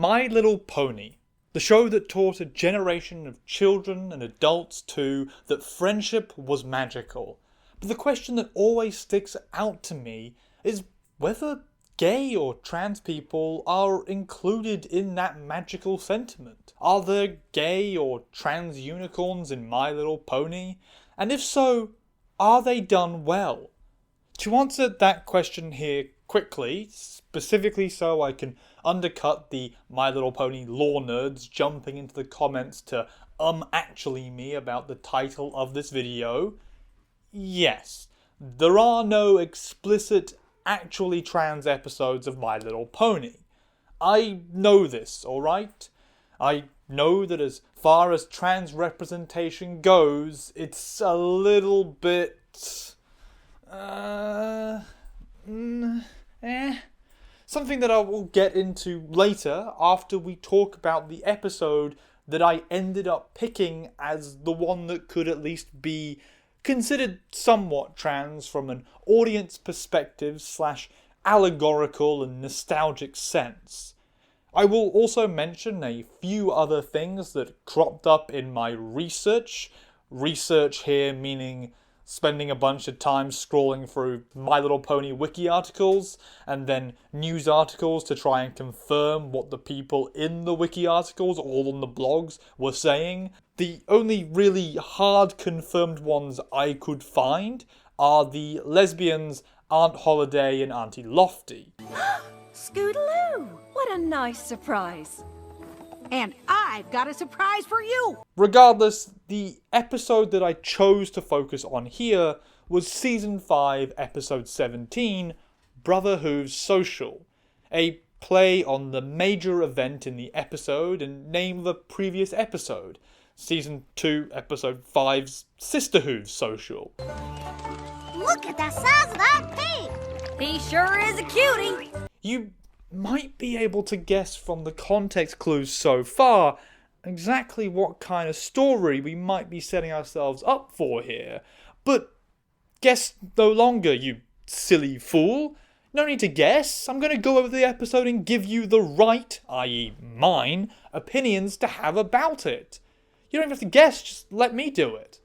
My Little Pony, the show that taught a generation of children and adults too that friendship was magical. But the question that always sticks out to me is whether gay or trans people are included in that magical sentiment. Are there gay or trans unicorns in My Little Pony? And if so, are they done well? To answer that question here quickly, specifically so I can undercut the My Little Pony lore nerds jumping into the comments to actually me about the title of this video, yes, there are no explicit actually trans episodes of My Little Pony. I know this, alright? I know that as far as trans representation goes, it's a little bit... Something that I will get into later after we talk about the episode that I ended up picking as the one that could at least be considered somewhat trans from an audience perspective / allegorical and nostalgic sense. I will also mention a few other things that cropped up in my research. Research here meaning spending a bunch of time scrolling through My Little Pony wiki articles and then news articles to try and confirm what the people in the wiki articles, all on the blogs, were saying. The only really hard confirmed ones I could find are the lesbians Aunt Holiday and Auntie Lofty. Scootaloo! What a nice surprise. And I've got a surprise for you! Regardless, the episode that I chose to focus on here was Season 5, Episode 17, Brotherhood's Social, a play on the major event in the episode and name of a previous episode, Season 2, Episode 5's Sisterhood's Social. Look at the size of that pig! He sure is a cutie! You might be able to guess from the context clues so far exactly what kind of story we might be setting ourselves up for here. But guess no longer, you silly fool. No need to guess. I'm going to go over the episode and give you the right, i.e. mine, opinions to have about it. You don't even have to guess, just let me do it.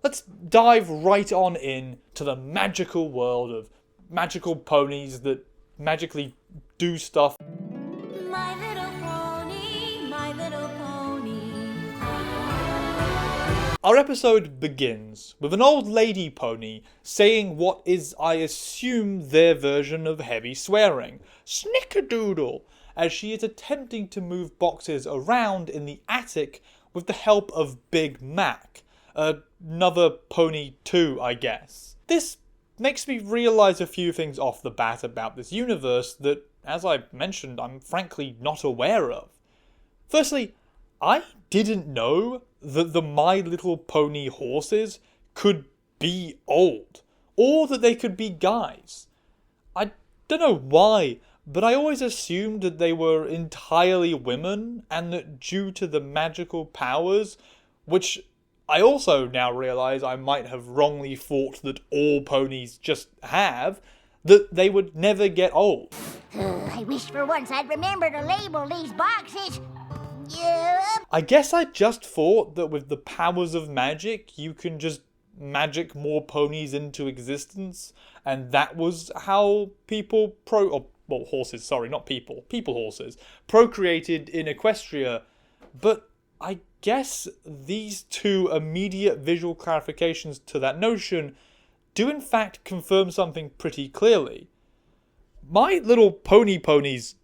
Let's dive right on in to the magical world of magical ponies that magically do stuff. My little pony, my little pony. Our episode begins with an old lady pony saying what is, I assume, their version of heavy swearing, snickerdoodle, as she is attempting to move boxes around in the attic with the help of Big Mac, another pony too, I guess. This makes me realise a few things off the bat about this universe that, as I mentioned, I'm frankly not aware of. Firstly, I didn't know that the My Little Pony horses could be old, or that they could be guys. I don't know why, but I always assumed that they were entirely women, and that due to the magical powers, which I also now realise I might have wrongly thought that all ponies just have, that they would never get old. I wish for once I'd remember to label these boxes. I guess I just thought that with the powers of magic, you can just magic more ponies into existence, and that was how people horses, sorry, not people horses, procreated in Equestria. But I guess these two immediate visual clarifications to that notion do in fact confirm something pretty clearly. My Little Pony ponies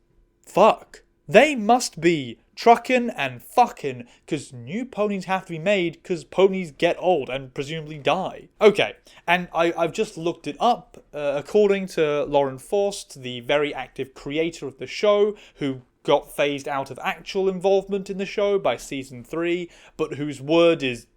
fuck. They must be truckin' and fucking, because new ponies have to be made because ponies get old and presumably die. Okay, and I've just looked it up. According to Lauren Forst, the very active creator of the show, who got phased out of actual involvement in the show by season 3, but whose word is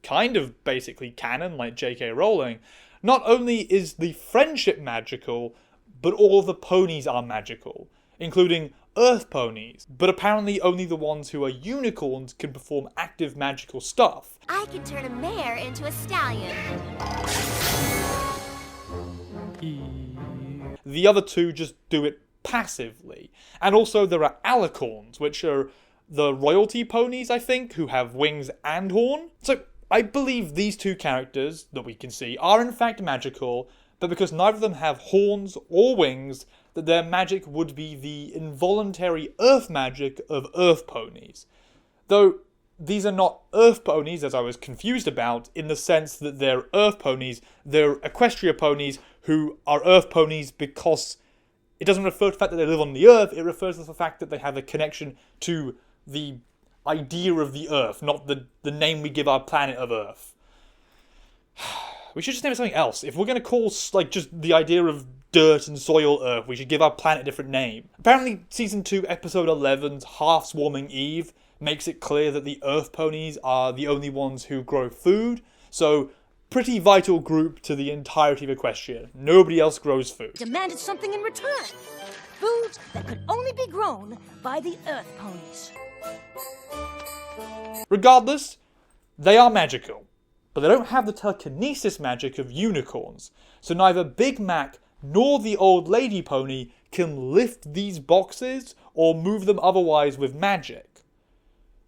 kind of basically canon, like J.K. Rowling, not only is the friendship magical, but all of the ponies are magical, including Earth ponies, but apparently only the ones who are unicorns can perform active magical stuff. I can turn a mare into a stallion. The other two just do it passively. And also there are alicorns, which are the royalty ponies, I think, who have wings and horn. So I believe these two characters that we can see are in fact magical, but because neither of them have horns or wings, that their magic would be the involuntary earth magic of earth ponies. Though these are not earth ponies, as I was confused about, in the sense that they're earth ponies, they're equestria ponies who are earth ponies because it doesn't refer to the fact that they live on the earth, it refers to the fact that they have a connection to the idea of the earth, not the name we give our planet of Earth. We should just name it something else. If we're going to call, like, just the idea of dirt and soil Earth, we should give our planet a different name. Apparently, Season 2, Episode 11's Half-Swarming Eve makes it clear that the Earth ponies are the only ones who grow food, so pretty vital group to the entirety of Equestria. Nobody else grows food. Demanded something in return. Foods that could only be grown by the Earth ponies. Regardless, they are magical, but they don't have the telekinesis magic of unicorns, so neither Big Mac nor the old lady pony can lift these boxes or move them otherwise with magic.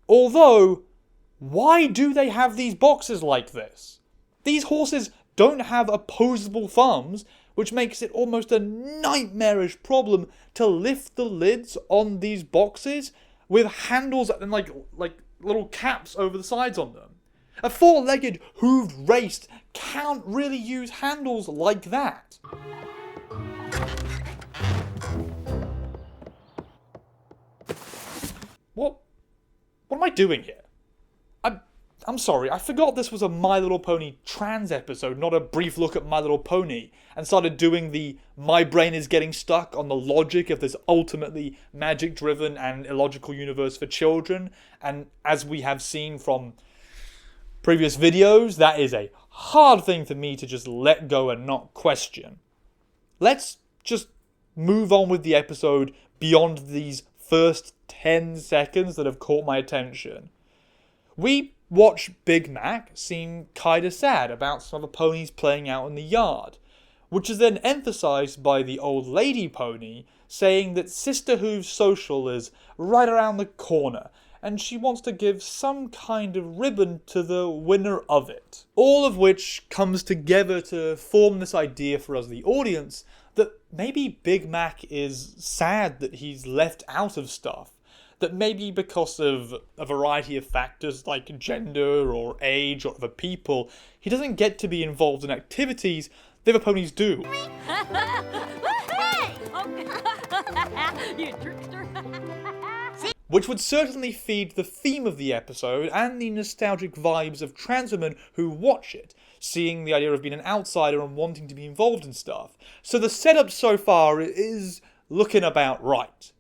Although, why do they have these boxes like this? These horses don't have opposable thumbs, which makes it almost a nightmarish problem to lift the lids on these boxes with handles and like little caps over the sides on them. A four-legged, hooved race can't really use handles like that. What am I doing here? I'm sorry, I forgot this was a My Little Pony trans episode, not a brief look at My Little Pony, and started doing the my brain is getting stuck on the logic of this ultimately magic-driven and illogical universe for children, and as we have seen from previous videos, that is a hard thing for me to just let go and not question. Let's just move on with the episode beyond these first 10 seconds that have caught my attention. We watch Big Mac seem kinda sad about some of the ponies playing out in the yard, which is then emphasised by the old lady pony saying that Sister Hooves Social is right around the corner and she wants to give some kind of ribbon to the winner of it. All of which comes together to form this idea for us, the audience, that maybe Big Mac is sad that he's left out of stuff. That maybe because of a variety of factors like gender or age or other people, he doesn't get to be involved in activities the other ponies do. You trickster. Which would certainly feed the theme of the episode and the nostalgic vibes of trans women who watch it, seeing the idea of being an outsider and wanting to be involved in stuff. So the setup so far is looking about right.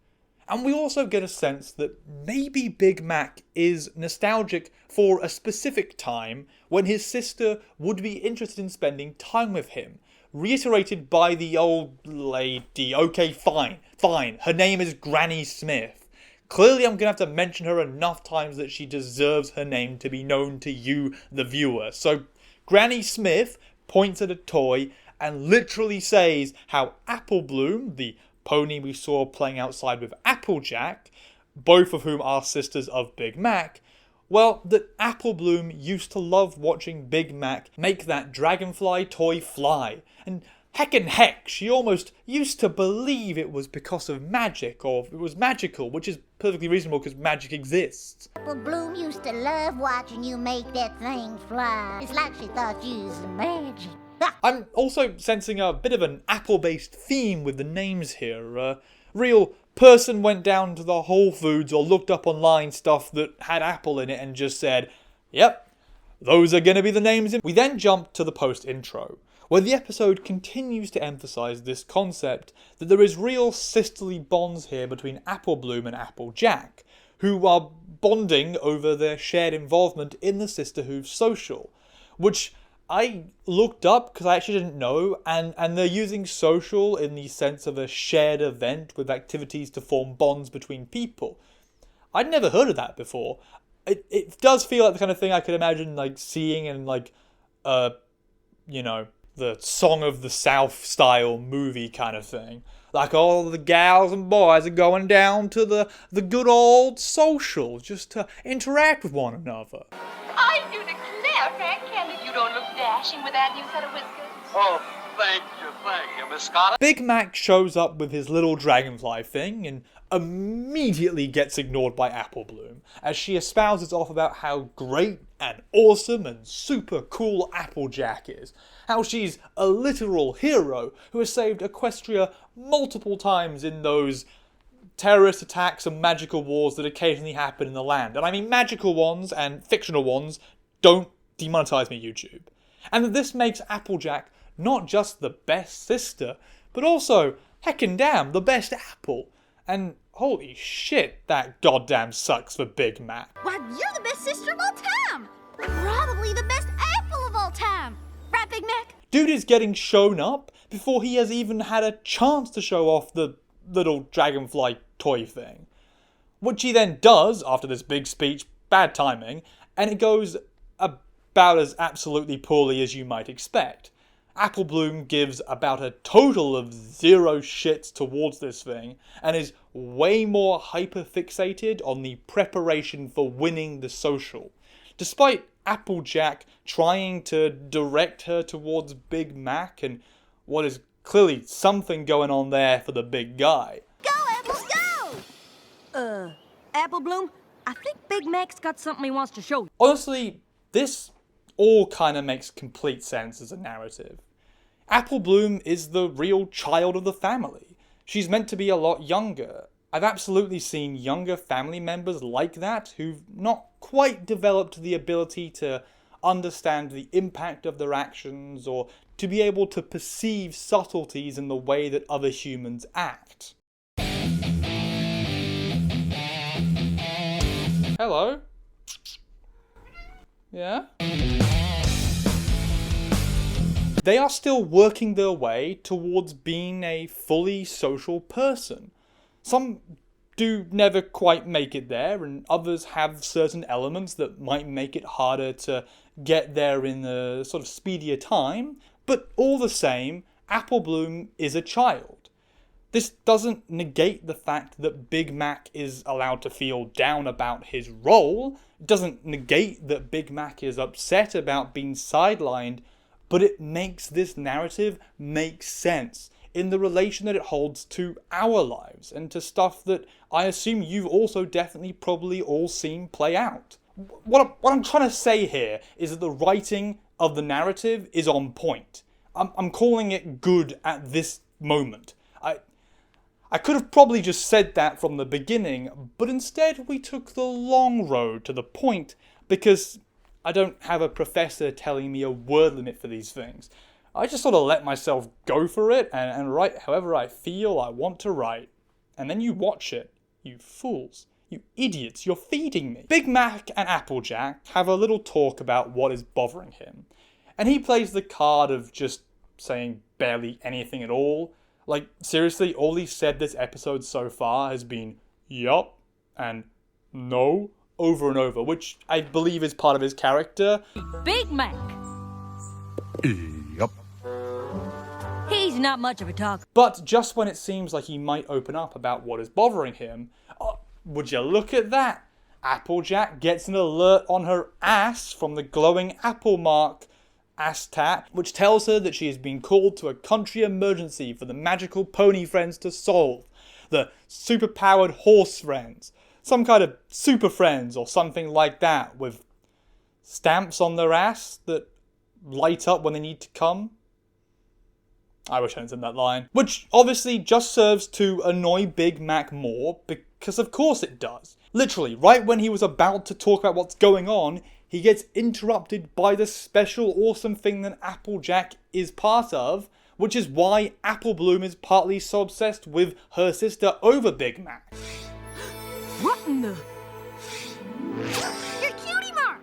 And we also get a sense that maybe Big Mac is nostalgic for a specific time when his sister would be interested in spending time with him, reiterated by the old lady. Okay, fine, her name is Granny Smith. Clearly I'm going to have to mention her enough times that she deserves her name to be known to you, the viewer. So Granny Smith points at a toy and literally says how Apple Bloom, the pony we saw playing outside with Applejack, both of whom are sisters of Big Mac, well, that Apple Bloom used to love watching Big Mac make that dragonfly toy fly. And heck, she almost used to believe it was because of magic, or it was magical, which is perfectly reasonable because magic exists. Apple Bloom used to love watching you make that thing fly. It's like she thought you was magic. I'm also sensing a bit of an Apple-based theme with the names here. A real person went down to the Whole Foods or looked up online stuff that had apple in it and just said, yep, those are going to be the names. We then jump to the post-intro, where the episode continues to emphasise this concept that there is real sisterly bonds here between Apple Bloom and Applejack, who are bonding over their shared involvement in the Sister Hooves Social, which I looked up because I actually didn't know, and they're using social in the sense of a shared event with activities to form bonds between people. I'd never heard of that before. It does feel like the kind of thing I could imagine like seeing in like, the Song of the South style movie kind of thing. like all the gals and boys are going down to the good old social just to interact with one another. I do declare, Frank Kelly, you don't look dashing with that new set of whiskers. Oh, thank you, Miss Scott. Big Mac shows up with his little dragonfly thing and immediately gets ignored by Apple Bloom as she espouses off about how great and awesome and super cool Applejack is. How she's a literal hero who has saved Equestria multiple times in those terrorist attacks and magical wars that occasionally happen in the land. And I mean magical ones and fictional ones. Don't demonetize me, YouTube. And that this makes Applejack not just the best sister, but also, heckin' damn, the best apple. And holy shit, that goddamn sucks for Big Mac. Why, you're the best sister of all time! Probably the best apple of all time! Right, Big Mac? Dude is getting shown up before he has even had a chance to show off the little dragonfly toy thing. Which he then does after this big speech, bad timing, and it goes about as absolutely poorly as you might expect. Apple Bloom gives about a total of 0 shits towards this thing and is way more hyper-fixated on the preparation for winning the social. Despite Applejack trying to direct her towards Big Mac and what is clearly something going on there for the big guy. Go, apples, go! Apple Bloom, I think Big Mac's got something he wants to show you. Honestly, this all kind of makes complete sense as a narrative. Apple Bloom is the real child of the family. She's meant to be a lot younger. I've absolutely seen younger family members like that who've not quite developed the ability to understand the impact of their actions or to be able to perceive subtleties in the way that other humans act. Hello? Yeah? They are still working their way towards being a fully social person. Some do never quite make it there, and others have certain elements that might make it harder to get there in a sort of speedier time, but all the same, Apple Bloom is a child. This doesn't negate the fact that Big Mac is allowed to feel down about his role. It doesn't negate that Big Mac is upset about being sidelined, but it makes this narrative make sense in the relation that it holds to our lives and to stuff that I assume you've also definitely probably all seen play out. What I'm trying to say here is that the writing of the narrative is on point. I'm calling it good at this moment. I could have probably just said that from the beginning, but instead we took the long road to the point because I don't have a professor telling me a word limit for these things. I just sort of let myself go for it and write however I feel I want to write. And then you watch it. You fools. You idiots. You're feeding me. Big Mac and Applejack have a little talk about what is bothering him. And he plays the card of just saying barely anything at all. Like, seriously, all he's said this episode so far has been yup and no over and over, which I believe is part of his character. Big Mac. Yup. He's not much of a talker. But just when it seems like he might open up about what is bothering him, would you look at that? Applejack gets an alert on her ass from the glowing apple mark ass tat, which tells her that she has been called to a country emergency for the magical pony friends to solve. The superpowered horse friends. Some kind of super friends or something like that with stamps on their ass that light up when they need to come. I wish I hadn't said that line. Which obviously just serves to annoy Big Mac more, because of course it does. Literally, right when he was about to talk about what's going on, he gets interrupted by the special awesome thing that Applejack is part of, which is why Apple Bloom is partly so obsessed with her sister over Big Mac. What in the... You're cutie mark!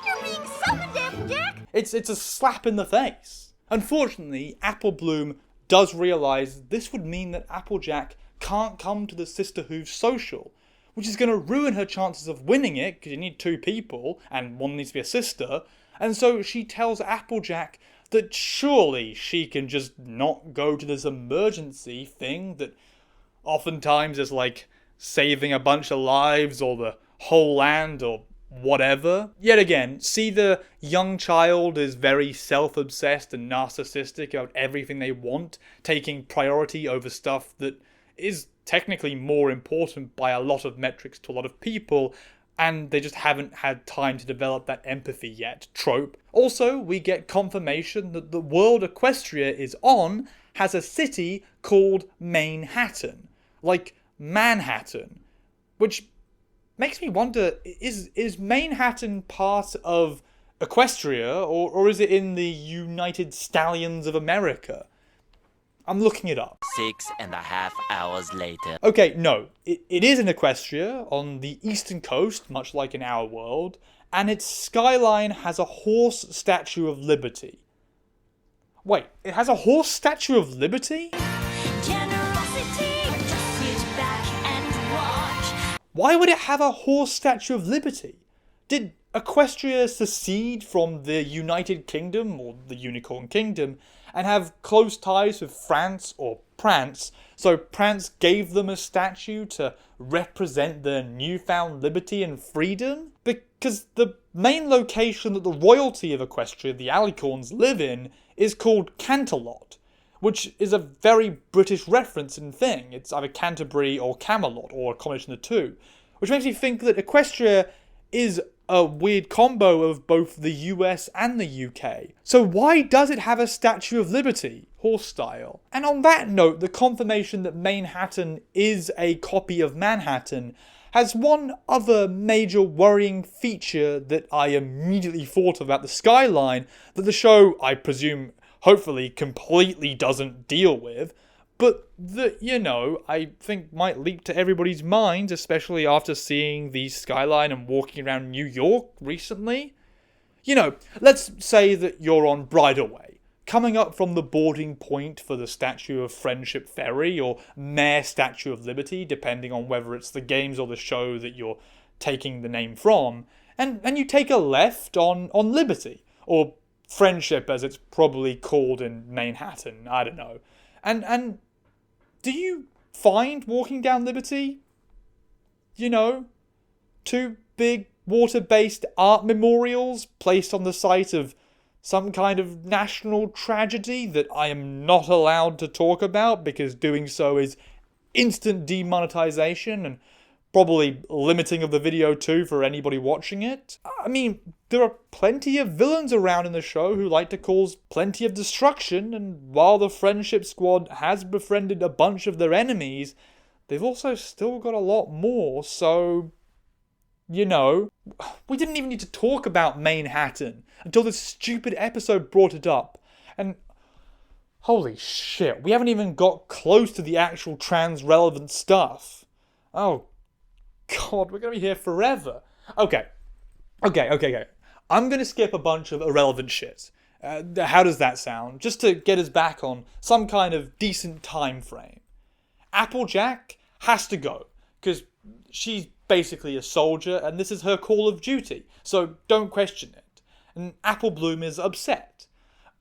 You're being summoned, Applejack! It's a slap in the face. Unfortunately, Apple Bloom does realise this would mean that Applejack can't come to the Sisterhood social, which is going to ruin her chances of winning it, because you need 2 people, and one needs to be a sister, and so she tells Applejack that surely she can just not go to this emergency thing that oftentimes is like saving a bunch of lives or the whole land or whatever. Yet again, see, the young child is very self-obsessed and narcissistic about everything they want, taking priority over stuff that is technically more important by a lot of metrics to a lot of people, and they just haven't had time to develop that empathy yet trope. Also, we get confirmation that the world Equestria is on has a city called Manhattan. Like Manhattan. Which makes me wonder, is Manhattan part of Equestria, or is it in the United Stallions of America? I'm looking it up. 6.5 hours later. Okay, no. It is in Equestria, on the eastern coast, much like in our world, and its skyline has a horse statue of liberty. Wait, it has a horse statue of liberty? Generosity, just sit back and watch. Why would it have a horse statue of liberty? Did Equestria secede from the United Kingdom, or the Unicorn Kingdom, and have close ties with France or Prance, so Prance gave them a statue to represent their newfound liberty and freedom? Because the main location that the royalty of Equestria, the Alicorns, live in is called Canterlot, which is a very British reference and thing. It's either Canterbury or Camelot, or a combination of the two, which makes me think that Equestria is a weird combo of both the US and the UK. So why does it have a Statue of Liberty, horse style? And on that note, the confirmation that Manhattan is a copy of Manhattan has one other major worrying feature that I immediately thought about the skyline that the show, I presume, hopefully completely doesn't deal with, but that, you know, I think might leap to everybody's minds, especially after seeing the skyline and walking around New York recently. You know, let's say that you're on Bridleway, coming up from the boarding point for the Statue of Friendship Ferry, or Mayor Statue of Liberty, depending on whether it's the games or the show that you're taking the name from, and you take a left on Liberty, or Friendship as it's probably called in Manhattan, I don't know. And do you find walking down Liberty, you know, two big water-based art memorials placed on the site of some kind of national tragedy that I am not allowed to talk about because doing so is instant demonetization and probably limiting of the video too for anybody watching it? I mean, there are plenty of villains around in the show who like to cause plenty of destruction, and while the Friendship Squad has befriended a bunch of their enemies, they've also still got a lot more, so, you know, we didn't even need to talk about Manhattan until this stupid episode brought it up, and holy shit, we haven't even got close to the actual trans-relevant stuff. Oh, God, we're going to be here forever. Okay. I'm going to skip a bunch of irrelevant shit. How does that sound? Just to get us back on some kind of decent time frame. Applejack has to go, because she's basically a soldier, and this is her call of duty, so don't question it. And Apple Bloom is upset.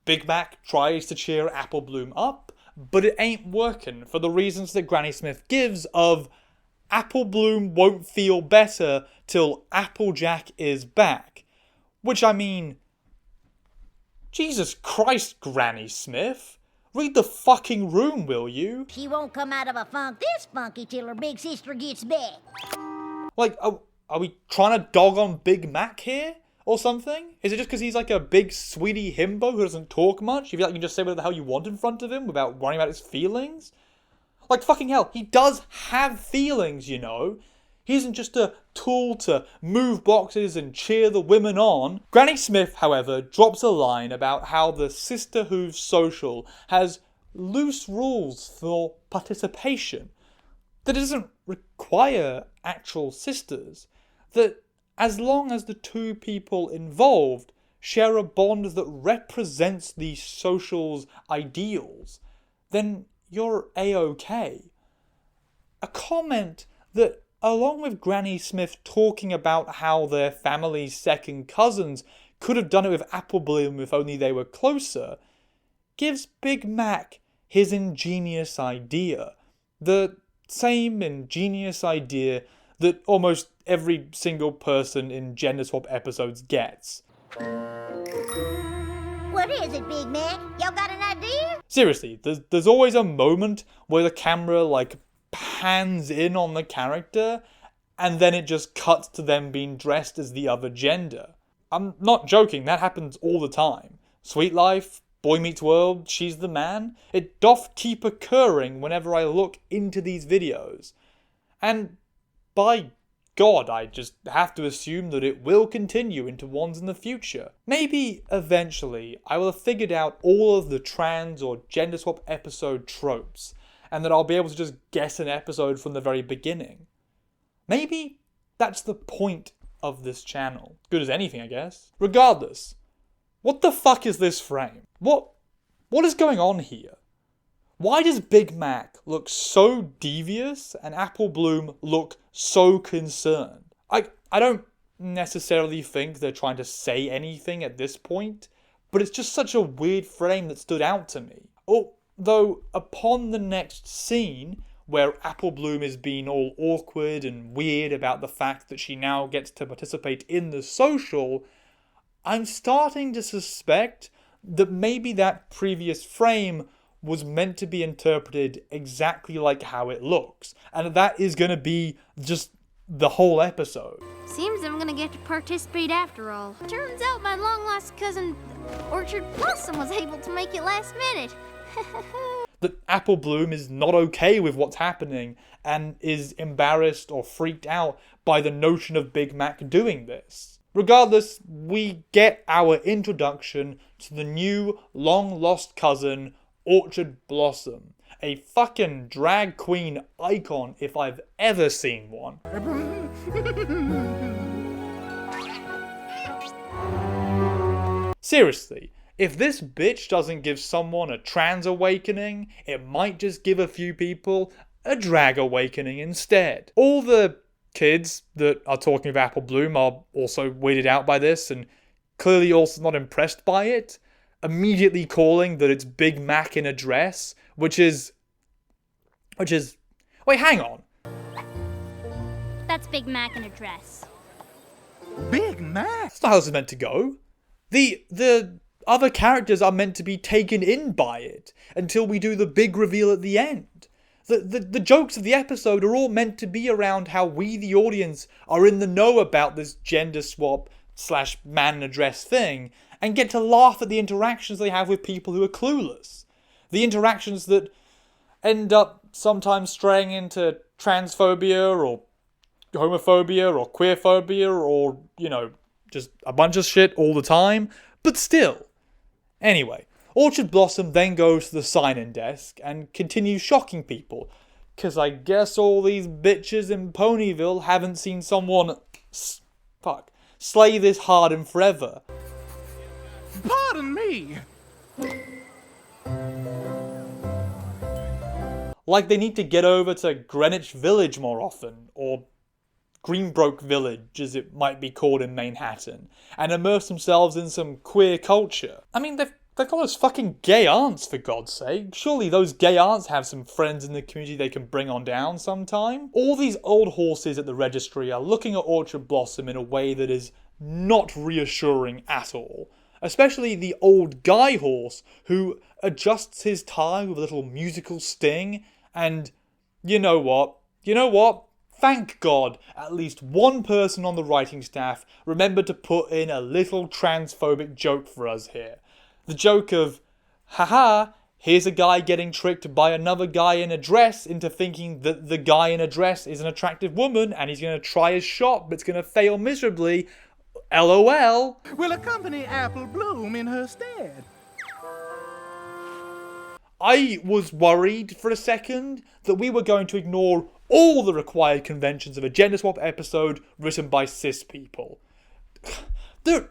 Big Mac tries to cheer Apple Bloom up, but it ain't working for the reasons that Granny Smith gives of Apple Bloom won't feel better till Applejack is back. Which, I mean, Jesus Christ, Granny Smith. Read the fucking room, will you? She won't come out of a funk this funky till her big sister gets back. Like, are we trying to dog on Big Mac here? Or something? Is it just because he's like a big sweetie himbo who doesn't talk much? You feel like you can just say whatever the hell you want in front of him without worrying about his feelings? Like, fucking hell, he does have feelings, you know. He isn't just a tool to move boxes and cheer the women on. Granny Smith, however, drops a line about how the Sisterhood social has loose rules for participation. That it doesn't require actual sisters. That as long as the two people involved share a bond that represents the social's ideals, then you're A-OK. A comment that, along with Granny Smith talking about how their family's second cousins could have done it with Apple Bloom if only they were closer, gives Big Mac his ingenious idea. The same ingenious idea that almost every single person in gender swap episodes gets. What is it, Big Mac? Y'all got an idea? Seriously, there's always a moment where the camera like pans in on the character and then it just cuts to them being dressed as the other gender. I'm not joking, that happens all the time. Sweet Life, Boy Meets World, She's the Man. It doth keep occurring whenever I look into these videos. And by God, I just have to assume that it will continue into ones in the future. Maybe eventually I will have figured out all of the trans or gender swap episode tropes, and that I'll be able to just guess an episode from the very beginning. Maybe that's the point of this channel. Good as anything, I guess. Regardless, what the fuck is this frame? What is going on here? Why does Big Mac look so devious and Apple Bloom look so concerned? I don't necessarily think they're trying to say anything at this point, but it's just such a weird frame that stood out to me. Although, upon the next scene, where Apple Bloom is being all awkward and weird about the fact that she now gets to participate in the social, I'm starting to suspect that maybe that previous frame was meant to be interpreted exactly like how it looks, and that is going to be just the whole episode. Seems I'm gonna get to participate after all. Turns out my long-lost cousin Orchard Blossom was able to make it last minute. That Apple Bloom is not okay with what's happening and is embarrassed or freaked out by the notion of Big Mac doing this. Regardless, we get our introduction to the new long-lost cousin, Orchard Blossom. A fucking drag queen icon if I've ever seen one. Seriously, if this bitch doesn't give someone a trans awakening, it might just give a few people a drag awakening instead. All the kids that are talking of Apple Bloom are also weirded out by this and clearly also not impressed by it, immediately calling that it's Big Mac in a dress, which is... Wait, hang on. That's Big Mac in a dress. Big Mac? That's not how this is meant to go. The other characters are meant to be taken in by it until we do the big reveal at the end. The jokes of the episode are all meant to be around how we, the audience, are in the know about this gender swap / man in a dress thing and get to laugh at the interactions they have with people who are clueless. The interactions that end up sometimes straying into transphobia or homophobia or queerphobia or, just a bunch of shit all the time. But still. Anyway, Orchard Blossom then goes to the sign-in desk and continues shocking people. Because I guess all these bitches in Ponyville haven't seen someone slay this hard in forever. Pardon me. Like they need to get over to Greenwich Village more often, or Greenbroke Village, as it might be called in Manhattan, and immerse themselves in some queer culture. I mean, they've got those fucking gay aunts, for God's sake. Surely those gay aunts have some friends in the community they can bring on down sometime. All these old horses at the registry are looking at Orchard Blossom in a way that is not reassuring at all. Especially the old guy horse, who adjusts his tie with a little musical sting, and you know what? Thank God, at least one person on the writing staff remembered to put in a little transphobic joke for us here. The joke of, haha, here's a guy getting tricked by another guy in a dress into thinking that the guy in a dress is an attractive woman and he's going to try his shot but it's going to fail miserably. LOL. Will accompany Apple Bloom in her stead. I was worried for a second that we were going to ignore all the required conventions of a gender swap episode written by cis people. Dude,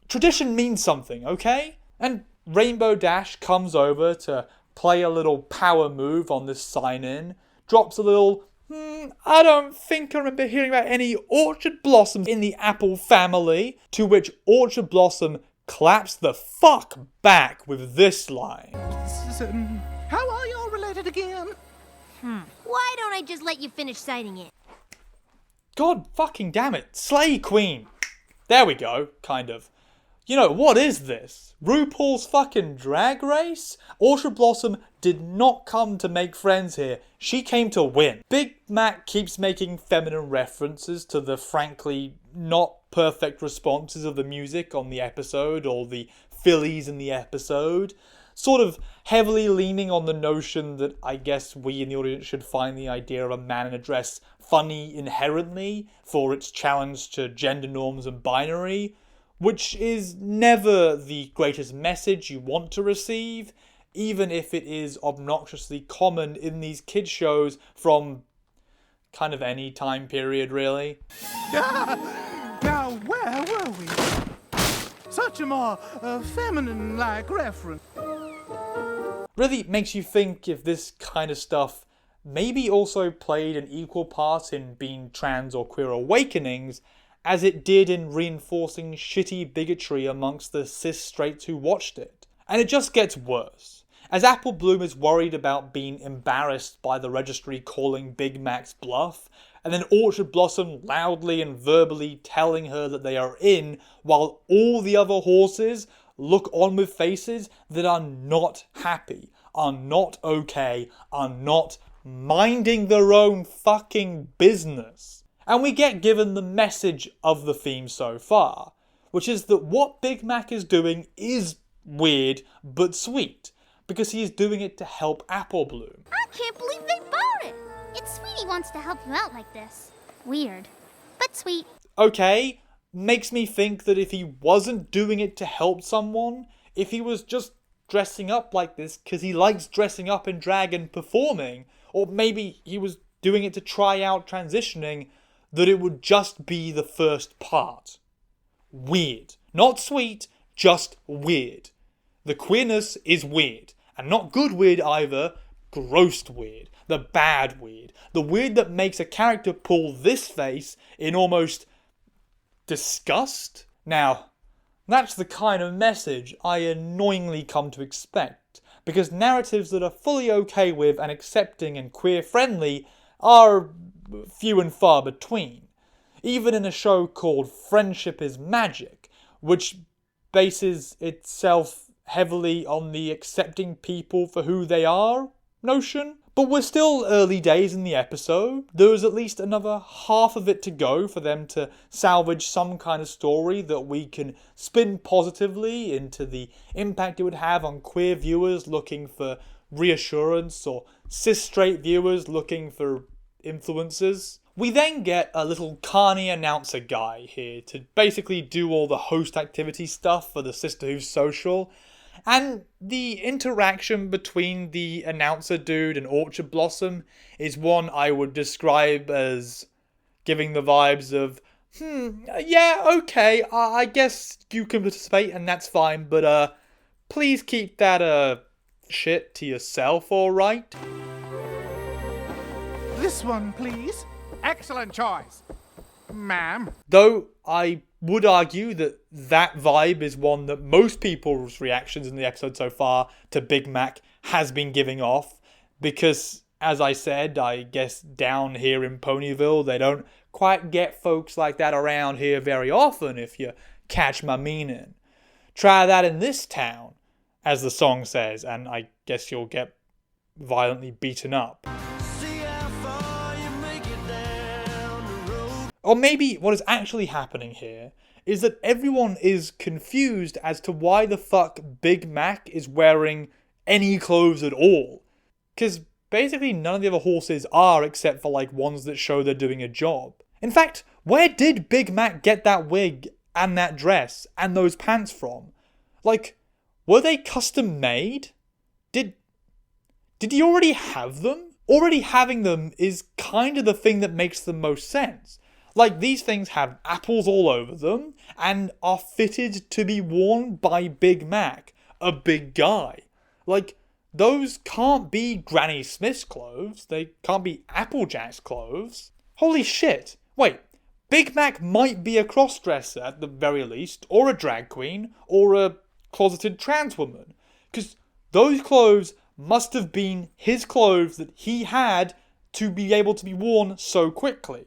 tradition means something, okay? And Rainbow Dash comes over to play a little power move on this sign-in, drops a little I don't think I remember hearing about any orchard blossoms in the apple family. To which Orchard Blossom claps the fuck back with this line. How are y'all related again? Why don't I just let you finish citing it? God fucking damn it. Slay Queen. There we go, kind of. You know, what is this? RuPaul's fucking drag race? Orchard Blossom did not come to make friends here. She came to win. Big Mac keeps making feminine references to the frankly not perfect responses of the music on the episode or the fillies in the episode. Sort of heavily leaning on the notion that I guess we in the audience should find the idea of a man in a dress funny inherently for its challenge to gender norms and binary, which is never the greatest message you want to receive, even if it is obnoxiously common in these kids shows from kind of any time period, really. Now, where were we? Such a more feminine-like reference. Really makes you think if this kind of stuff maybe also played an equal part in being trans or queer awakenings as it did in reinforcing shitty bigotry amongst the cis straights who watched it. And it just gets worse. As Apple Bloom is worried about being embarrassed by the registry calling Big Mac's bluff, and then Orchard Blossom loudly and verbally telling her that they are in, while all the other horses look on with faces that are not happy, are not okay, are not minding their own fucking business. And we get given the message of the theme so far, which is that what Big Mac is doing is weird but sweet, because he is doing it to help Apple Bloom. I can't believe they bought it! It's sweet he wants to help you out like this. Weird, but sweet. Okay, makes me think that if he wasn't doing it to help someone, if he was just dressing up like this because he likes dressing up in drag and performing, or maybe he was doing it to try out transitioning, that it would just be the first part. Weird. Not sweet, just weird. The queerness is weird. And not good weird either, gross weird. The bad weird. The weird that makes a character pull this face in almost disgust. Now, that's the kind of message I annoyingly come to expect, because narratives that are fully okay with and accepting and queer friendly are few and far between. Even in a show called Friendship is Magic, which bases itself heavily on the accepting people for who they are notion. But we're still early days in the episode. There is at least another half of it to go for them to salvage some kind of story that we can spin positively into the impact it would have on queer viewers looking for reassurance or cis-straight viewers looking for influences. We then get a little carny announcer guy here to basically do all the host activity stuff for the Sisterhood social. And the interaction between the announcer dude and Orchard Blossom is one I would describe as giving the vibes of, yeah, okay, I guess you can participate and that's fine, but please keep that shit to yourself, alright? This one, please. Excellent choice. Ma'am. Though I would argue that that vibe is one that most people's reactions in the episode so far to Big Mac has been giving off, because, as I said, I guess down here in Ponyville, they don't quite get folks like that around here very often, if you catch my meaning. Try that in this town, as the song says, and I guess you'll get violently beaten up. Or maybe what is actually happening here is that everyone is confused as to why the fuck Big Mac is wearing any clothes at all. Because basically none of the other horses are, except for like ones that show they're doing a job. In fact, where did Big Mac get that wig and that dress and those pants from? Like, were they custom made? Did he already have them? Already having them is kind of the thing that makes the most sense. Like, these things have apples all over them and are fitted to be worn by Big Mac, a big guy. Like, those can't be Granny Smith's clothes. They can't be Applejack's clothes. Holy shit. Wait, Big Mac might be a crossdresser at the very least, or a drag queen, or a closeted trans woman. Because those clothes must have been his clothes that he had to be able to be worn so quickly.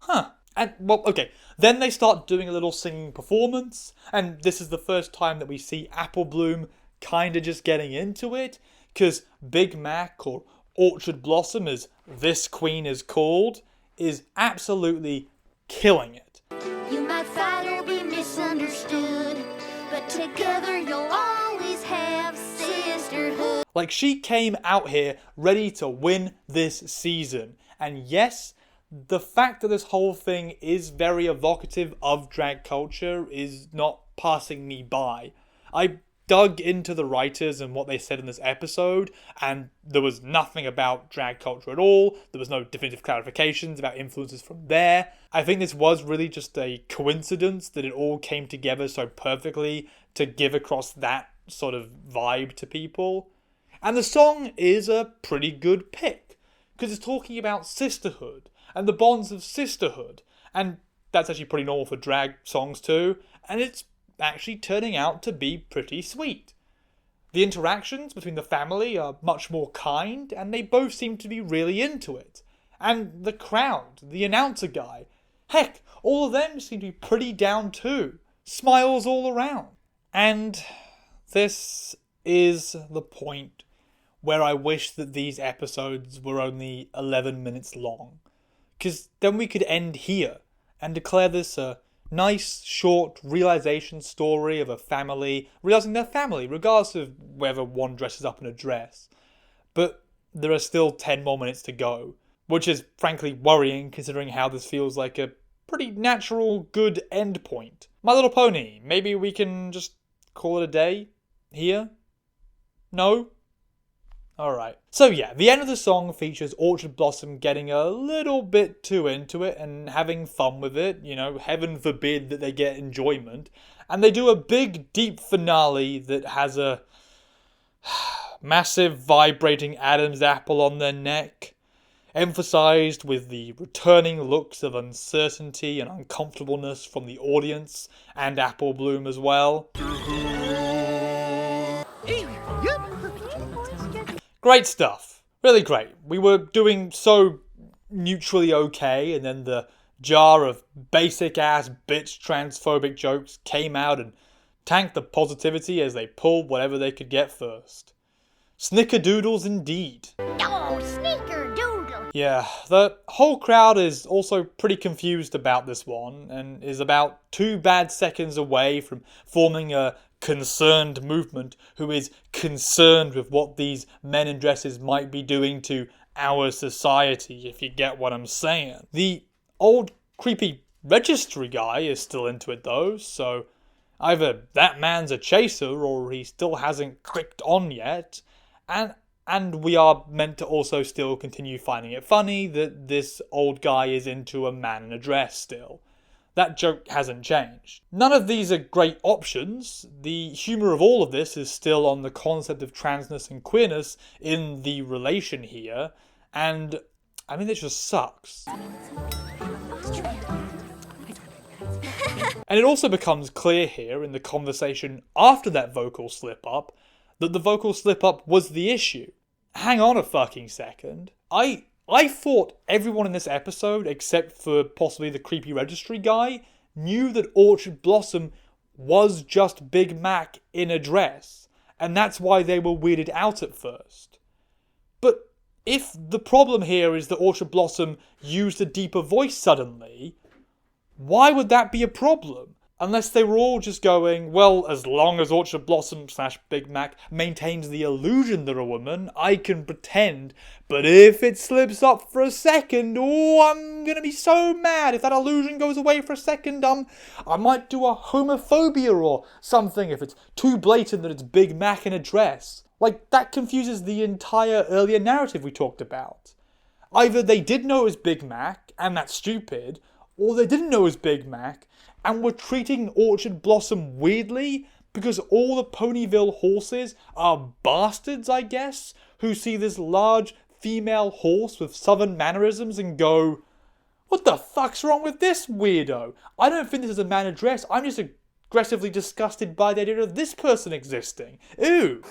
Huh. And, well, okay, then they start doing a little singing performance, and this is the first time that we see Apple Bloom kinda just getting into it, because Big Mac, or Orchard Blossom as this queen is called, is absolutely killing it. You might fight or be misunderstood, but together you'll always have sisterhood. Like, she came out here ready to win this season, and yes, the fact that this whole thing is very evocative of drag culture is not passing me by. I dug into the writers and what they said in this episode, and there was nothing about drag culture at all. There was no definitive clarifications about influences from there. I think this was really just a coincidence that it all came together so perfectly to give across that sort of vibe to people. And the song is a pretty good pick, because it's talking about sisterhood and the bonds of sisterhood, and that's actually pretty normal for drag songs too, and it's actually turning out to be pretty sweet. The interactions between the family are much more kind, and they both seem to be really into it. And the crowd, the announcer guy, heck, all of them seem to be pretty down too. Smiles all around. And this is the point where I wish that these episodes were only 11 minutes long. Because then we could end here and declare this a nice, short realization story of a family realizing their family, regardless of whether one dresses up in a dress. But there are still 10 more minutes to go, which is frankly worrying considering how this feels like a pretty natural, good end point. My Little Pony, maybe we can just call it a day here? No? Alright. So yeah, the end of the song features Orchard Blossom getting a little bit too into it and having fun with it. You know, heaven forbid that they get enjoyment. And they do a big, deep finale that has a massive vibrating Adam's apple on their neck, emphasized with the returning looks of uncertainty and uncomfortableness from the audience and Apple Bloom as well. Great stuff. Really great. We were doing so neutrally okay, and then the jar of basic-ass bitch transphobic jokes came out and tanked the positivity as they pulled whatever they could get first. Snickerdoodles indeed. Oh, snickerdoodle. Yeah, the whole crowd is also pretty confused about this one, and is about 2 bad seconds away from forming a concerned movement who is concerned with what these men in dresses might be doing to our society, if you get what I'm saying. The old creepy registry guy is still into it though, so either that man's a chaser or he still hasn't clicked on yet, and we are meant to also still continue finding it funny that this old guy is into a man in a dress still. That joke hasn't changed. None of these are great options. The humour of all of this is still on the concept of transness and queerness in the relation here, and I mean, this just sucks. And it also becomes clear here in the conversation after that vocal slip-up that the vocal slip-up was the issue. Hang on a fucking second. I thought everyone in this episode, except for possibly the creepy registry guy, knew that Orchard Blossom was just Big Mac in a dress, and that's why they were weirded out at first. But if the problem here is that Orchard Blossom used a deeper voice suddenly, why would that be a problem? Unless they were all just going, well, as long as Orchard Blossom / Big Mac maintains the illusion they're a woman, I can pretend, but if it slips up for a second, oh, I'm gonna be so mad if that illusion goes away for a second, I might do a homophobia or something if it's too blatant that it's Big Mac in a dress. Like, that confuses the entire earlier narrative we talked about. Either they did know it was Big Mac, and that's stupid, or they didn't know it was Big Mac, and were treating Orchard Blossom weirdly because all the Ponyville horses are bastards, I guess, who see this large female horse with southern mannerisms and go, what the fuck's wrong with this weirdo? I don't think this is a man address, I'm just aggressively disgusted by the idea of this person existing. Ew.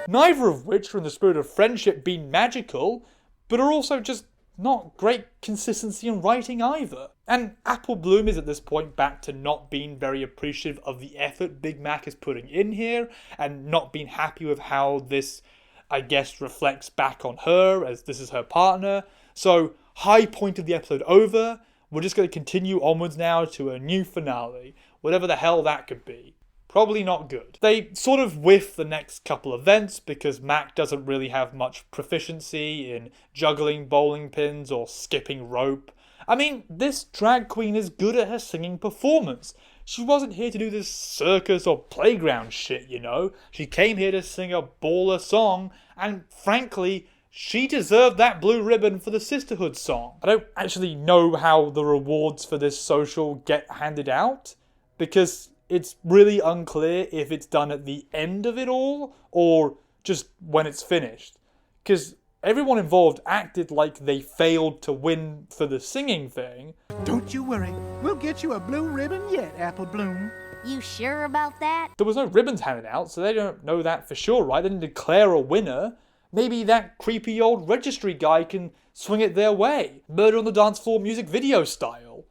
Neither of which are in the spirit of friendship being magical, but are also just not great consistency in writing either. And Apple Bloom is at this point back to not being very appreciative of the effort Big Mac is putting in here, and not being happy with how this, I guess, reflects back on her, as this is her partner. So, high point of the episode over, we're just going to continue onwards now to a new finale, whatever the hell that could be. Probably not good. They sort of whiff the next couple events because Mac doesn't really have much proficiency in juggling bowling pins or skipping rope. I mean, this drag queen is good at her singing performance. She wasn't here to do this circus or playground shit, you know. She came here to sing a baller song, and frankly, she deserved that blue ribbon for the Sisterhood song. I don't actually know how the rewards for this social get handed out, because it's really unclear if it's done at the end of it all, or just when it's finished. Because everyone involved acted like they failed to win for the singing thing. Don't you worry. We'll get you a blue ribbon yet, Apple Bloom. You sure about that? There was no ribbons handed out, so they don't know that for sure, right? They didn't declare a winner. Maybe that creepy old registry guy can swing it their way. Murder on the Dance Floor music video style.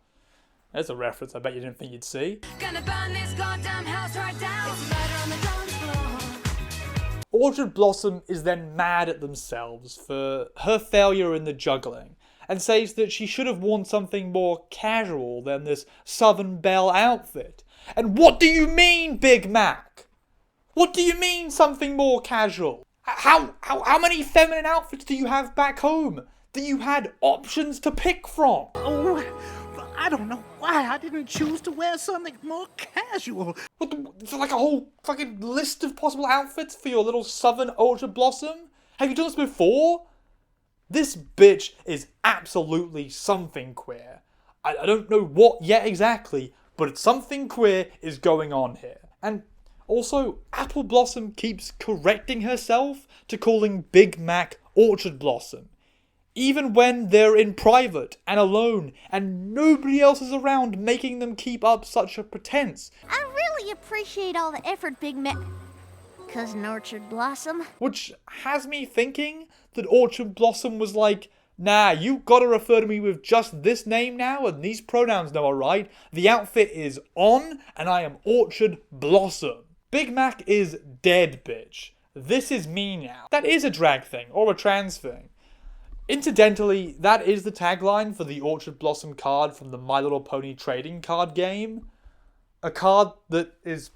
There's a reference I bet you didn't think you'd see. Gonna burn this goddamn house right down. It's murder on the dance floor. Orchard Blossom is then mad at themselves for her failure in the juggling, and says that she should have worn something more casual than this Southern Belle outfit. And what do you mean, Big Mac? What do you mean something more casual? How many feminine outfits do you have back home that you had options to pick from? Oh, I don't know why I didn't choose to wear something more casual. It's like a whole fucking list of possible outfits for your little Southern Orchard Blossom? Have you done this before? This bitch is absolutely something queer. I don't know what yet exactly, but it's something queer is going on here. And also, Apple Blossom keeps correcting herself to calling Big Mac Orchard Blossom. Even when they're in private and alone and nobody else is around making them keep up such a pretense. I really appreciate all the effort, Big Mac. Cousin Orchard Blossom. Which has me thinking that Orchard Blossom was like, nah, you gotta refer to me with just this name now and these pronouns now, alright? The outfit is on and I am Orchard Blossom. Big Mac is dead, bitch. This is me now. That is a drag thing or a trans thing. Incidentally, that is the tagline for the Orchard Blossom card from the My Little Pony trading card game. A card that is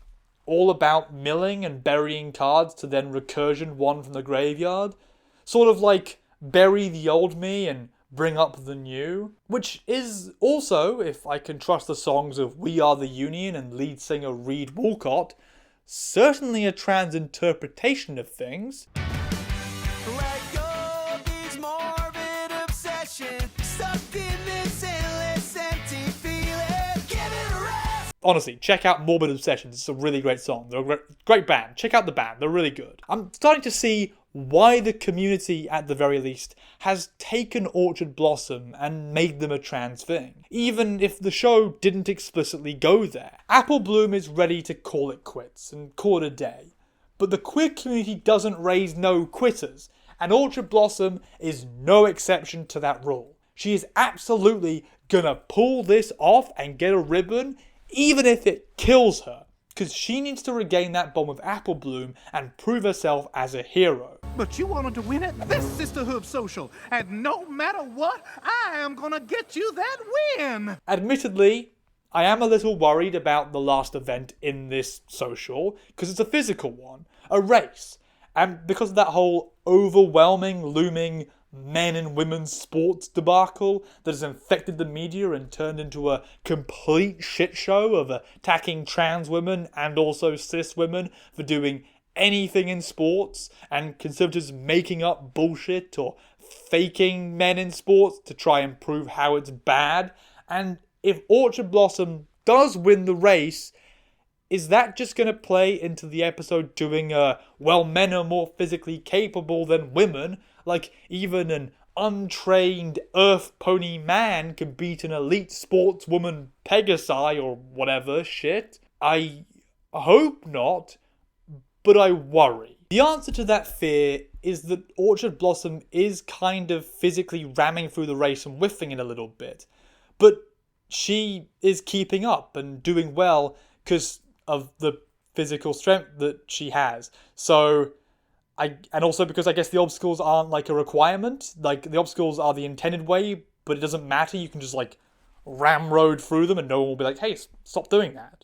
all about milling and burying cards to then recursion one from the graveyard. Sort of like bury the old me and bring up the new. Which is also, if I can trust the songs of We Are the Union and lead singer Reed Walcott, certainly a trans interpretation of things. Honestly, check out Morbid Obsessions. It's a really great song. They're a great band. Check out the band. They're really good. I'm starting to see why the community, at the very least, has taken Orchard Blossom and made them a trans thing. Even if the show didn't explicitly go there. Apple Bloom is ready to call it quits and call it a day. But the queer community doesn't raise no quitters. And Orchard Blossom is no exception to that rule. She is absolutely gonna pull this off and get a ribbon, even if it kills her, because she needs to regain that bond with Apple Bloom and prove herself as a hero. But you wanted to win at this Sisterhood social, and no matter what, I am gonna get you that win! Admittedly, I am a little worried about the last event in this social, because it's a physical one, a race, and because of that whole overwhelming, looming men and women's sports debacle that has infected the media and turned into a complete shit show of attacking trans women and also cis women for doing anything in sports, and conservatives making up bullshit or faking men in sports to try and prove how it's bad? And if Orchard Blossom does win the race, is that just going to play into the episode doing well, men are more physically capable than women? Like, even an untrained earth pony man can beat an elite sportswoman Pegasi or whatever shit? I hope not, but I worry. The answer to that fear is that Orchard Blossom is kind of physically ramming through the race and whiffing it a little bit. But she is keeping up and doing well because of the physical strength that she has. So, and also because I guess the obstacles aren't like a requirement. Like, the obstacles are the intended way, but it doesn't matter. You can just like ramrode through them and no one will be like, hey, stop doing that.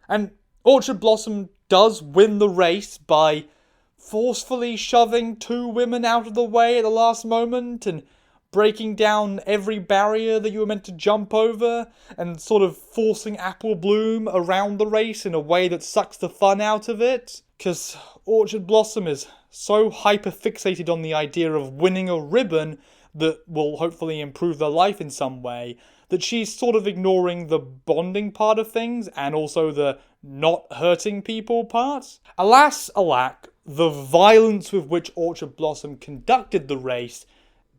And Orchard Blossom does win the race by forcefully shoving 2 women out of the way at the last moment and breaking down every barrier that you were meant to jump over and sort of forcing Apple Bloom around the race in a way that sucks the fun out of it. Because Orchard Blossom is so hyper-fixated on the idea of winning a ribbon that will hopefully improve their life in some way, that she's sort of ignoring the bonding part of things and also the not hurting people part. Alas, alack, the violence with which Orchard Blossom conducted the race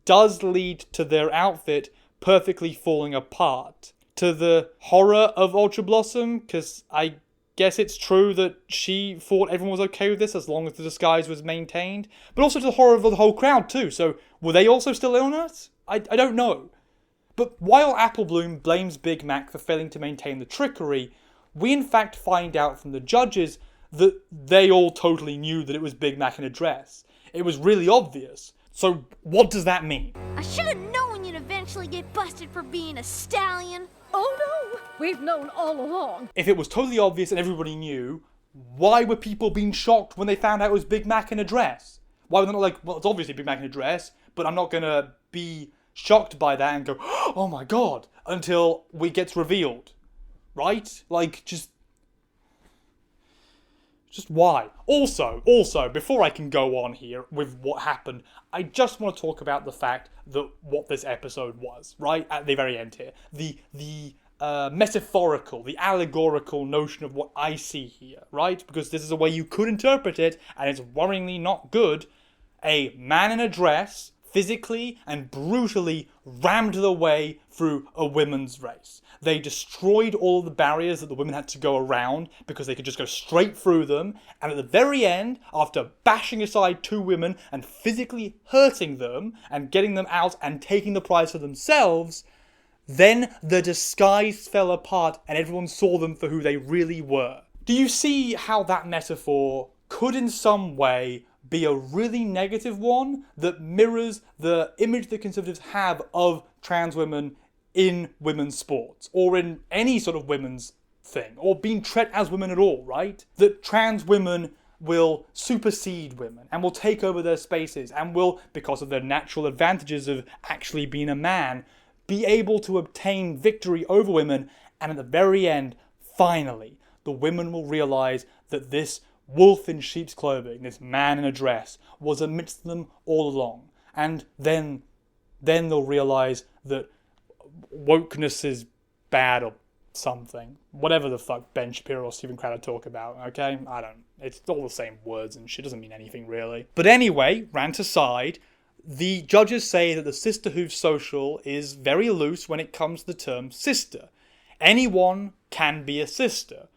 does lead to their outfit perfectly falling apart. To the horror of Orchard Blossom, because I guess it's true that she thought everyone was okay with this as long as the disguise was maintained, but also to the horror of the whole crowd too, so were they also still in on it? I don't know. But while Apple Bloom blames Big Mac for failing to maintain the trickery, we in fact find out from the judges that they all totally knew that it was Big Mac in a dress. It was really obvious. So what does that mean? I should have known you'd eventually get busted for being a stallion. Oh no, we've known all along. If it was totally obvious and everybody knew, why were people being shocked when they found out it was Big Mac in a dress? Why were they not like, well, it's obviously Big Mac in a dress, but I'm not gonna be shocked by that and go, oh my god, until it gets revealed. Right? Like, just why? Also, before I can go on here with what happened, I just want to talk about the fact that what this episode was, right? At the very end here. The metaphorical, the allegorical notion of what I see here, right? Because this is a way you could interpret it, and it's worryingly not good. A man in a dress physically and brutally rammed their way through a women's race. They destroyed all of the barriers that the women had to go around because they could just go straight through them. And at the very end, after bashing aside 2 women and physically hurting them and getting them out and taking the prize for themselves, then the disguise fell apart and everyone saw them for who they really were. Do you see how that metaphor could in some way be a really negative one that mirrors the image that conservatives have of trans women in women's sports, or in any sort of women's thing, or being treated as women at all, right? That trans women will supersede women and will take over their spaces and will, because of their natural advantages of actually being a man, be able to obtain victory over women, and at the very end, finally, the women will realize that this wolf in sheep's clothing, this man in a dress, was amidst them all along. And then they'll realize that wokeness is bad or something. Whatever the fuck Ben Shapiro or Steven Crowder talk about, okay? It's all the same words and shit, doesn't mean anything really. But anyway, rant aside, the judges say that the sisterhood social is very loose when it comes to the term sister. Anyone can be a sister.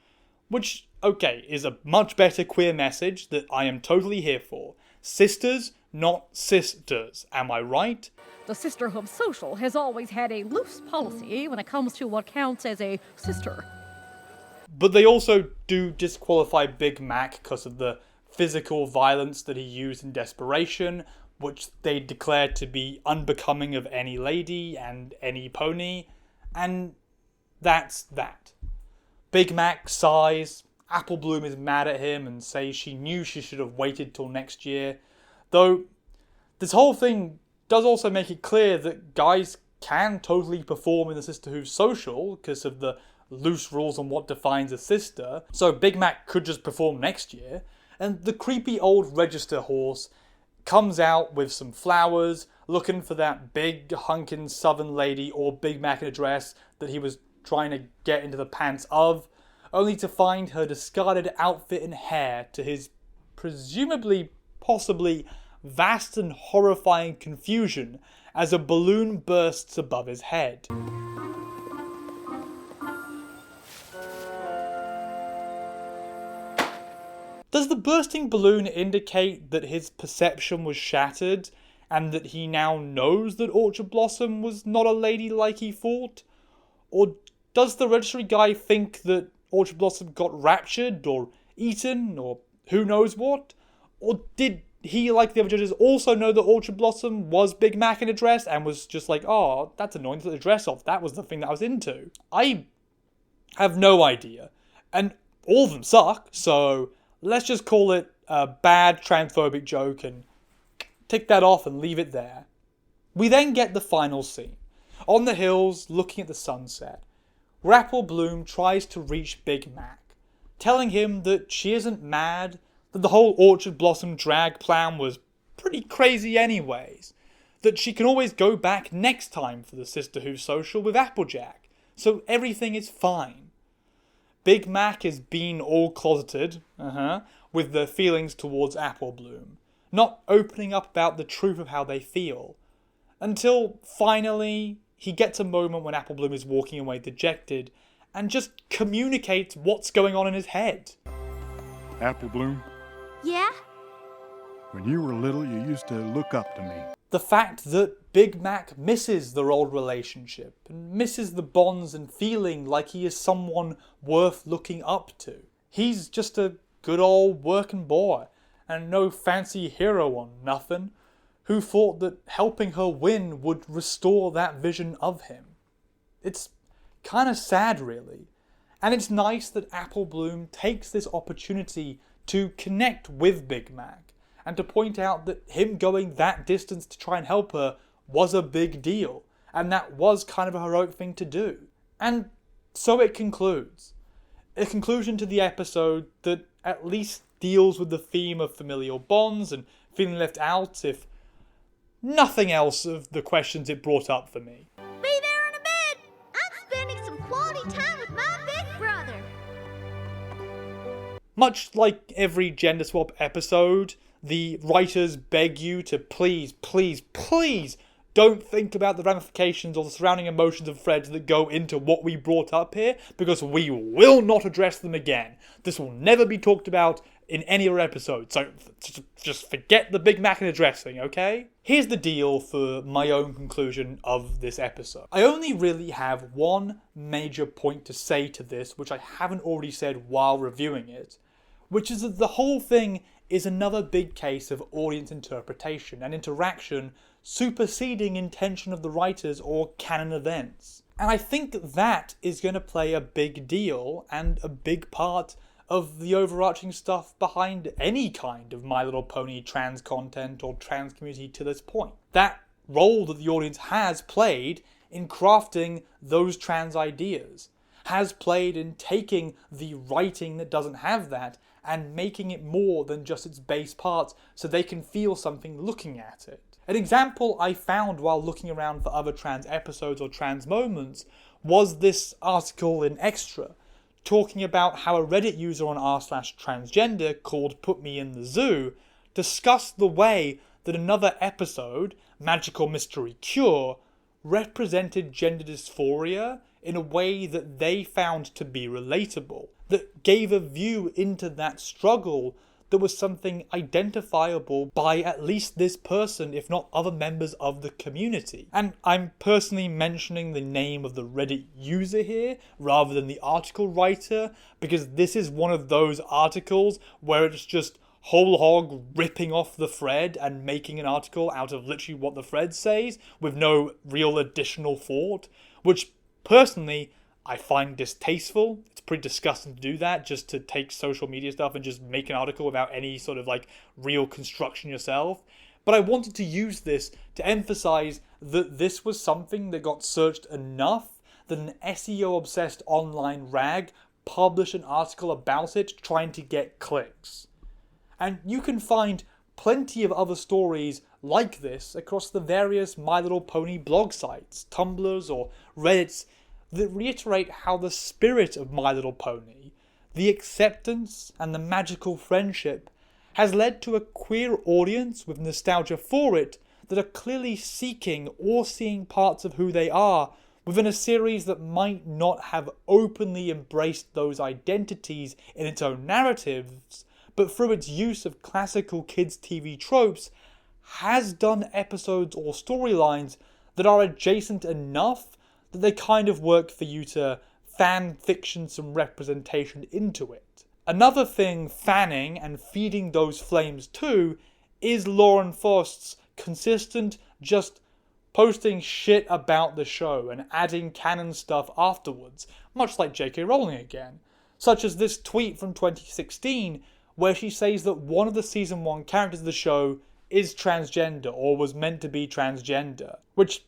Which, okay, is a much better queer message that I am totally here for. Sisters, not sisters. Am I right? The sisterhood social has always had a loose policy when it comes to what counts as a sister. But they also do disqualify Big Mac because of the physical violence that he used in desperation, which they declared to be unbecoming of any lady and any pony. And that's that. Big Mac sighs. Apple Bloom is mad at him and says she knew she should have waited till next year. Though, this whole thing does also make it clear that guys can totally perform in the sisterhood social because of the loose rules on what defines a sister, so Big Mac could just perform next year, and the creepy old register horse comes out with some flowers, looking for that big hunkin' southern lady or Big Mac in a dress that he was trying to get into the pants of, only to find her discarded outfit and hair to his presumably, possibly, vast and horrifying confusion as a balloon bursts above his head. Does the bursting balloon indicate that his perception was shattered and that he now knows that Orchard Blossom was not a lady like he thought? Or does the registry guy think that Orchard Blossom got raptured or eaten or who knows what? Or did he, like the other judges, also know that Orchard Blossom was Big Mac in a dress and was just like, oh, that's annoying, to take the dress off, that was the thing that I was into? I have no idea. And all of them suck, so let's just call it a bad transphobic joke and tick that off and leave it there. We then get the final scene. On the hills, looking at the sunset, where Apple Bloom tries to reach Big Mac, telling him that she isn't mad, that the whole Orchard Blossom drag plan was pretty crazy anyways, that she can always go back next time for the Sisterhood social with Applejack, so everything is fine. Big Mac is being all closeted, with their feelings towards Apple Bloom, not opening up about the truth of how they feel, until finally he gets a moment when Apple Bloom is walking away dejected and just communicates what's going on in his head. Apple Bloom, Yeah? when you were little, you used to look up to me. The fact that Big Mac misses their old relationship and misses the bonds and feeling like he is someone worth looking up to. He's just a good old working boy and no fancy hero or nothing, who thought that helping her win would restore that vision of him. It's kind of sad, really. And it's nice that Apple Bloom takes this opportunity to connect with Big Mac and to point out that him going that distance to try and help her was a big deal, and that was kind of a heroic thing to do. And so it concludes. A conclusion to the episode that at least deals with the theme of familial bonds and feeling left out, if nothing else of the questions it brought up for me. Be there in a bit! I'm spending some quality time with my big brother. Much like every gender swap episode, the writers beg you to please, please, please don't think about the ramifications or the surrounding emotions and threads that go into what we brought up here, because we will not address them again. This will never be talked about in any other episode, so just forget the Big Mac and addressing, okay? Here's the deal for my own conclusion of this episode. I only really have one major point to say to this, which I haven't already said while reviewing it, which is that the whole thing is another big case of audience interpretation and interaction superseding intention of the writers or canon events. And I think that is going to play a big deal and a big part of the overarching stuff behind any kind of My Little Pony trans content or trans community to this point. That role that the audience has played in crafting those trans ideas, has played in taking the writing that doesn't have that and making it more than just its base parts so they can feel something looking at it. An example I found while looking around for other trans episodes or trans moments was this article in Extra, talking about how a Reddit user on r/transgender called Put Me in the Zoo discussed the way that another episode, Magical Mystery Cure, represented gender dysphoria in a way that they found to be relatable, that gave a view into that struggle that was something identifiable by at least this person, if not other members of the community. And I'm personally mentioning the name of the Reddit user here rather than the article writer, because this is one of those articles where it's just whole hog ripping off the thread and making an article out of literally what the thread says with no real additional thought, which personally I find distasteful. It's pretty disgusting to do that, just to take social media stuff and just make an article without any sort of like real construction yourself. But I wanted to use this to emphasize that this was something that got searched enough that an SEO-obsessed online rag published an article about it trying to get clicks. And you can find plenty of other stories like this across the various My Little Pony blog sites, Tumblrs or Reddits that reiterate how the spirit of My Little Pony, the acceptance and the magical friendship, has led to a queer audience with nostalgia for it that are clearly seeking or seeing parts of who they are within a series that might not have openly embraced those identities in its own narratives, but through its use of classical kids' TV tropes, has done episodes or storylines that are adjacent enough that they kind of work for you to fan fiction some representation into it. Another thing fanning and feeding those flames too is Lauren Faust's consistent just posting shit about the show and adding canon stuff afterwards, much like J.K. Rowling again, such as this tweet from 2016 where she says that one of the season 1 characters of the show is transgender or was meant to be transgender, which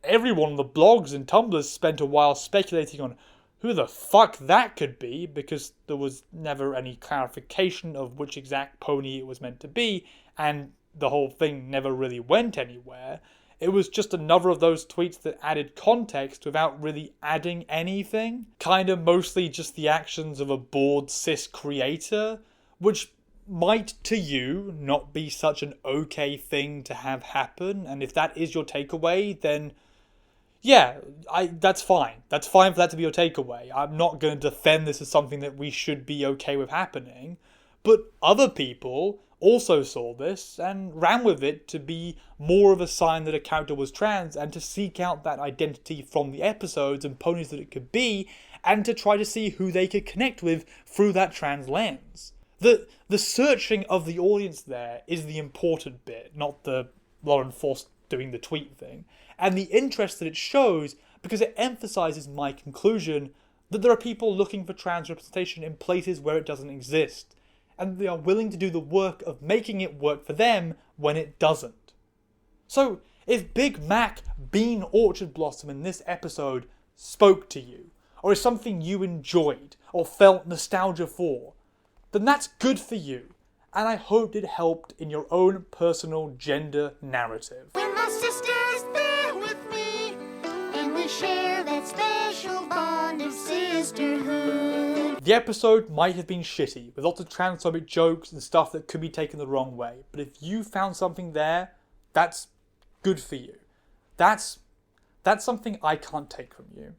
everyone on the blogs and Tumblrs spent a while speculating on who the fuck that could be, because there was never any clarification of which exact pony it was meant to be, and the whole thing never really went anywhere. It was just another of those tweets that added context without really adding anything. Kinda mostly just the actions of a bored cis creator, which might to you not be such an okay thing to have happen, and if that is your takeaway, then yeah, that's fine. That's fine for that to be your takeaway. I'm not going to defend this as something that we should be okay with happening. But other people also saw this and ran with it to be more of a sign that a character was trans and to seek out that identity from the episodes and ponies that it could be and to try to see who they could connect with through that trans lens. The searching of the audience there is the important bit, not the Lauren Faust doing the tweet thing. And the interest that it shows because it emphasizes my conclusion that there are people looking for trans representation in places where it doesn't exist, and they are willing to do the work of making it work for them when it doesn't. So, if Big Mac Bean Orchard Blossom in this episode spoke to you, or is something you enjoyed or felt nostalgia for, then that's good for you, and I hope it helped in your own personal gender narrative. When my sister's there with me, and we share that special bond of sisterhood. The episode might have been shitty, with lots of transphobic jokes and stuff that could be taken the wrong way, but if you found something there, that's good for you. That's something I can't take from you.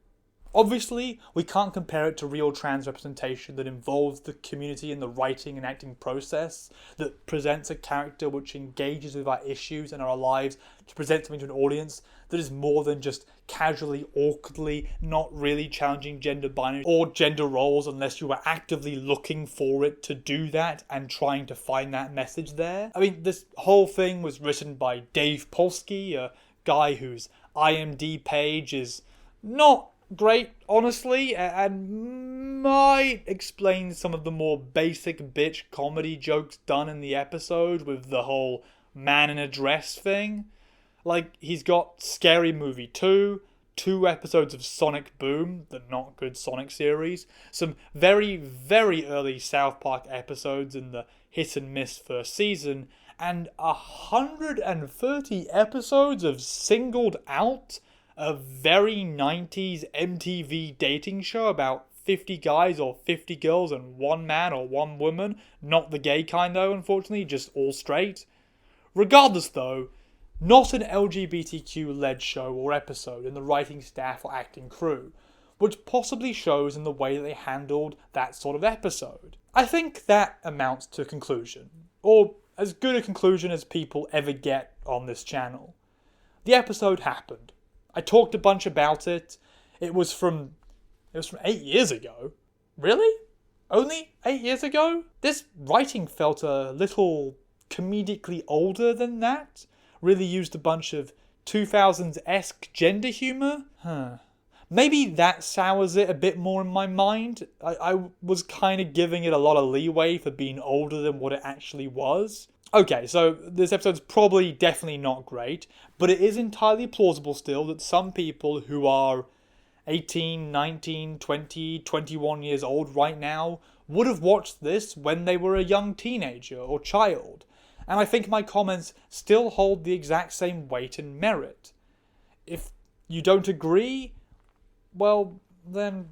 Obviously, we can't compare it to real trans representation that involves the community in the writing and acting process, that presents a character which engages with our issues and our lives to present something to an audience that is more than just casually, awkwardly, not really challenging gender binary or gender roles unless you are actively looking for it to do that and trying to find that message there. I mean, this whole thing was written by Dave Polsky, a guy whose IMDb page is not great, honestly, and might explain some of the more basic bitch comedy jokes done in the episode with the whole man in a dress thing. Like, he's got Scary Movie 2, 2 episodes of Sonic Boom, the not good Sonic series, some very, very early South Park episodes in the hit and miss first season, and 130 episodes of Singled Out, a very 90s MTV dating show about 50 guys or 50 girls and one man or one woman. Not the gay kind though, unfortunately, just all straight. Regardless though, not an LGBTQ-led show or episode in the writing staff or acting crew, which possibly shows in the way that they handled that sort of episode. I think that amounts to a conclusion, or as good a conclusion as people ever get on this channel. The episode happened. I talked a bunch about it. It was from 8 years ago. Really? Only 8 years ago? This writing felt a little comedically older than that. Really used a bunch of 2000s-esque gender humour. Maybe that sours it a bit more in my mind. I was kind of giving it a lot of leeway for being older than what it actually was. Okay, so this episode's probably definitely not great, but it is entirely plausible still that some people who are 18, 19, 20, 21 years old right now would have watched this when they were a young teenager or child, and I think my comments still hold the exact same weight and merit. If you don't agree, well, then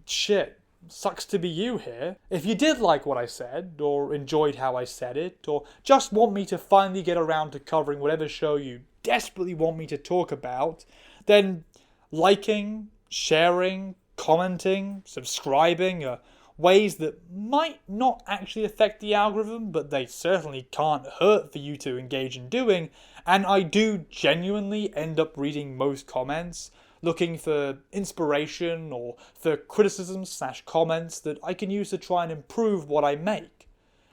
shit. Sucks to be you here. If you did like what I said, or enjoyed how I said it, or just want me to finally get around to covering whatever show you desperately want me to talk about, then liking, sharing, commenting, subscribing are ways that might not actually affect the algorithm, but they certainly can't hurt for you to engage in doing, and I do genuinely end up reading most comments, looking for inspiration or for criticisms/comments that I can use to try and improve what I make.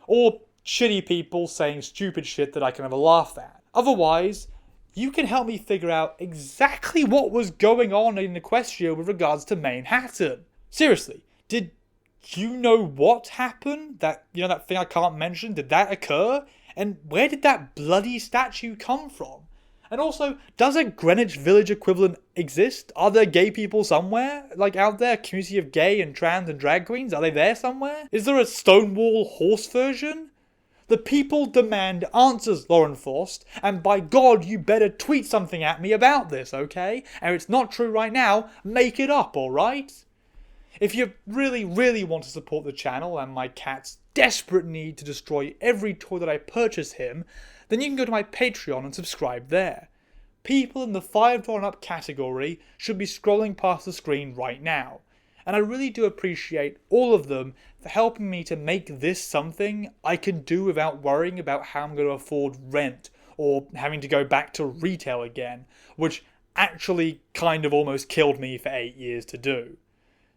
Or shitty people saying stupid shit that I can have a laugh at. Otherwise, you can help me figure out exactly what was going on in Equestria with regards to Manhattan. Seriously, did you know what happened? That thing I can't mention, did that occur? And where did that bloody statue come from? And also, does a Greenwich Village equivalent exist? Are there gay people somewhere? Like out there, a community of gay and trans and drag queens? Are they there somewhere? Is there a Stonewall horse version? The people demand answers, Lauren Forst, and by God, you better tweet something at me about this, okay? And if it's not true right now, make it up, alright? If you really, really want to support the channel and my cat's desperate need to destroy every toy that I purchase him, then you can go to my Patreon and subscribe there. People in the $5 and up category should be scrolling past the screen right now. And I really do appreciate all of them for helping me to make this something I can do without worrying about how I'm going to afford rent or having to go back to retail again, which actually kind of almost killed me for 8 years to do.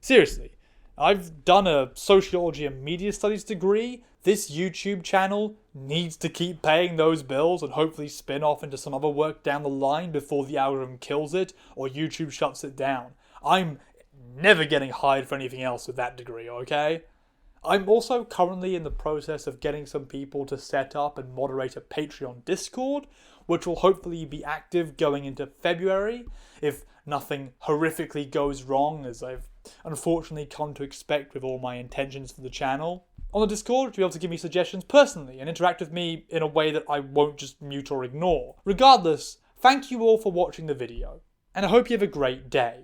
Seriously, I've done a sociology and media studies degree. This YouTube channel needs to keep paying those bills and hopefully spin off into some other work down the line before the algorithm kills it or YouTube shuts it down. I'm never getting hired for anything else with that degree, okay? I'm also currently in the process of getting some people to set up and moderate a Patreon Discord, which will hopefully be active going into February, if nothing horrifically goes wrong, as I've unfortunately come to expect with all my intentions for the channel. On the Discord, you'll be able to give me suggestions personally and interact with me in a way that I won't just mute or ignore. Regardless, thank you all for watching the video, and I hope you have a great day.